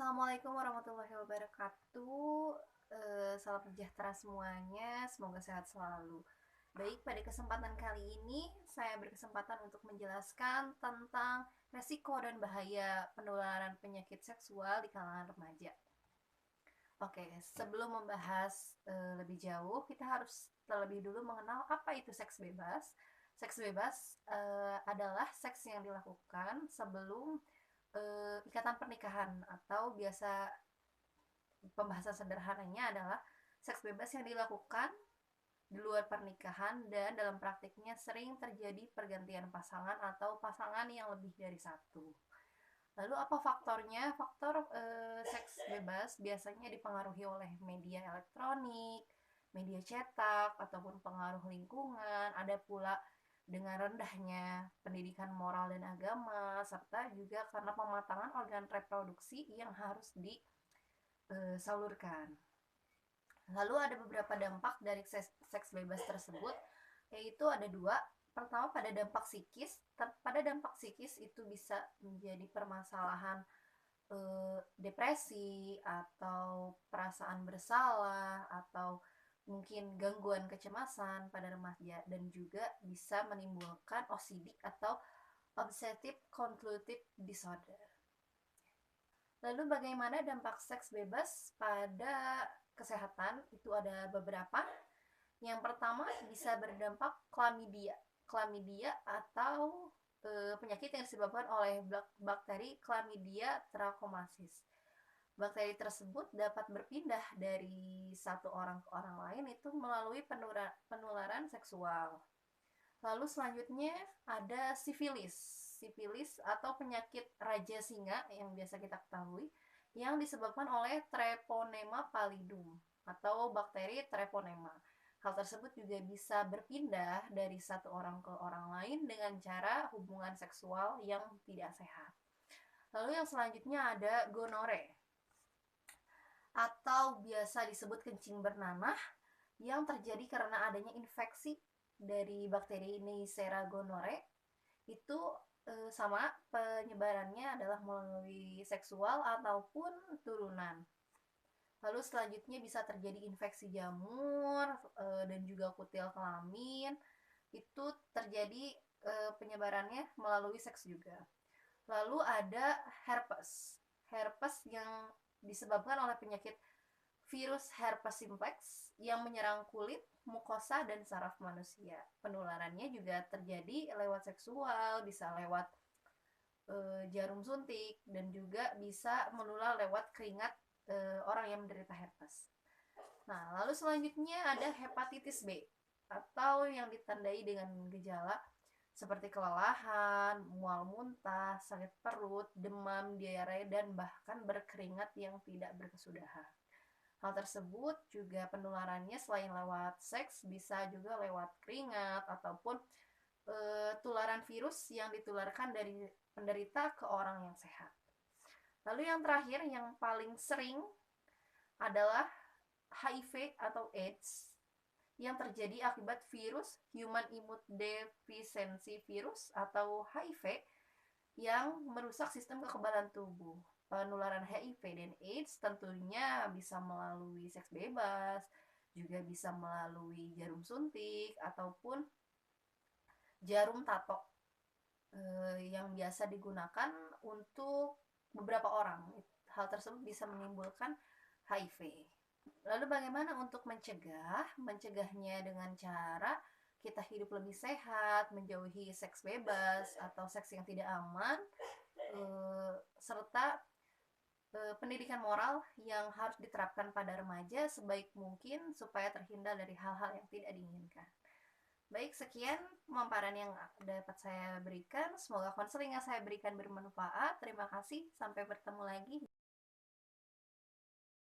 Assalamualaikum warahmatullahi wabarakatuh. Salam sejahtera semuanya, semoga sehat selalu. Baik, pada kesempatan kali ini saya berkesempatan untuk menjelaskan tentang resiko dan bahaya penularan penyakit seksual di kalangan remaja. Oke, sebelum membahas lebih jauh, kita harus terlebih dulu mengenal apa itu seks bebas. Seks bebas adalah seks yang dilakukan sebelum ikatan pernikahan, atau biasa pembahasan sederhananya adalah seks bebas yang dilakukan di luar pernikahan dan dalam praktiknya sering terjadi pergantian pasangan atau pasangan yang lebih dari satu. Lalu apa faktornya? Faktor seks bebas biasanya dipengaruhi oleh media elektronik, media cetak, ataupun pengaruh lingkungan. Ada pula dengan rendahnya pendidikan moral dan agama, serta juga karena pematangan organ reproduksi yang harus disalurkan. Lalu ada beberapa dampak dari seks bebas tersebut, yaitu ada dua. Pertama, pada dampak psikis. Pada dampak psikis itu bisa menjadi permasalahan depresi atau perasaan bersalah atau mungkin gangguan kecemasan pada remaja, dan juga bisa menimbulkan OCD atau Obsessive Compulsive Disorder. Lalu bagaimana dampak seks bebas pada kesehatan? Itu ada beberapa. Yang pertama, bisa berdampak chlamydia. Chlamydia atau penyakit yang disebabkan oleh bakteri Chlamydia trachomatis. Bakteri tersebut dapat berpindah dari satu orang ke orang lain itu melalui penularan seksual. Lalu selanjutnya ada sifilis. Sifilis atau penyakit raja singa yang biasa kita ketahui, yang disebabkan oleh Treponema pallidum atau bakteri Treponema. Hal tersebut juga bisa berpindah dari satu orang ke orang lain dengan cara hubungan seksual yang tidak sehat. Lalu yang selanjutnya ada gonore atau biasa disebut kencing bernanah, yang terjadi karena adanya infeksi dari bakteri Neisseria gonorrhoeae. Itu sama, penyebarannya adalah melalui seksual ataupun turunan. Lalu selanjutnya bisa terjadi infeksi jamur dan juga kutil kelamin. Itu terjadi penyebarannya melalui seks juga. Lalu ada herpes. Herpes yang disebabkan oleh penyakit virus herpes simplex yang menyerang kulit, mukosa, dan saraf manusia. Penularannya juga terjadi lewat seksual, bisa lewat jarum suntik, dan juga bisa menular lewat keringat orang yang menderita herpes. Nah, lalu selanjutnya ada hepatitis B atau yang ditandai dengan gejala seperti kelelahan, mual muntah, sakit perut, demam, diare, dan bahkan berkeringat yang tidak berkesudahan. Hal tersebut juga penularannya selain lewat seks bisa juga lewat keringat ataupun tularan virus yang ditularkan dari penderita ke orang yang sehat. Lalu yang terakhir, yang paling sering adalah HIV atau AIDS yang terjadi akibat virus Human Immunodeficiency Virus atau HIV yang merusak sistem kekebalan tubuh. Penularan HIV dan AIDS tentunya bisa melalui seks bebas, juga bisa melalui jarum suntik ataupun jarum tato yang biasa digunakan untuk beberapa orang. Hal tersebut bisa menimbulkan HIV. Lalu bagaimana untuk mencegah? Mencegahnya dengan cara kita hidup lebih sehat, menjauhi seks bebas atau seks yang tidak aman, serta pendidikan moral yang harus diterapkan pada remaja sebaik mungkin supaya terhindar dari hal-hal yang tidak diinginkan. Baik, sekian pemaparan yang dapat saya berikan. Semoga konseling yang saya berikan bermanfaat. Terima kasih. Sampai bertemu lagi.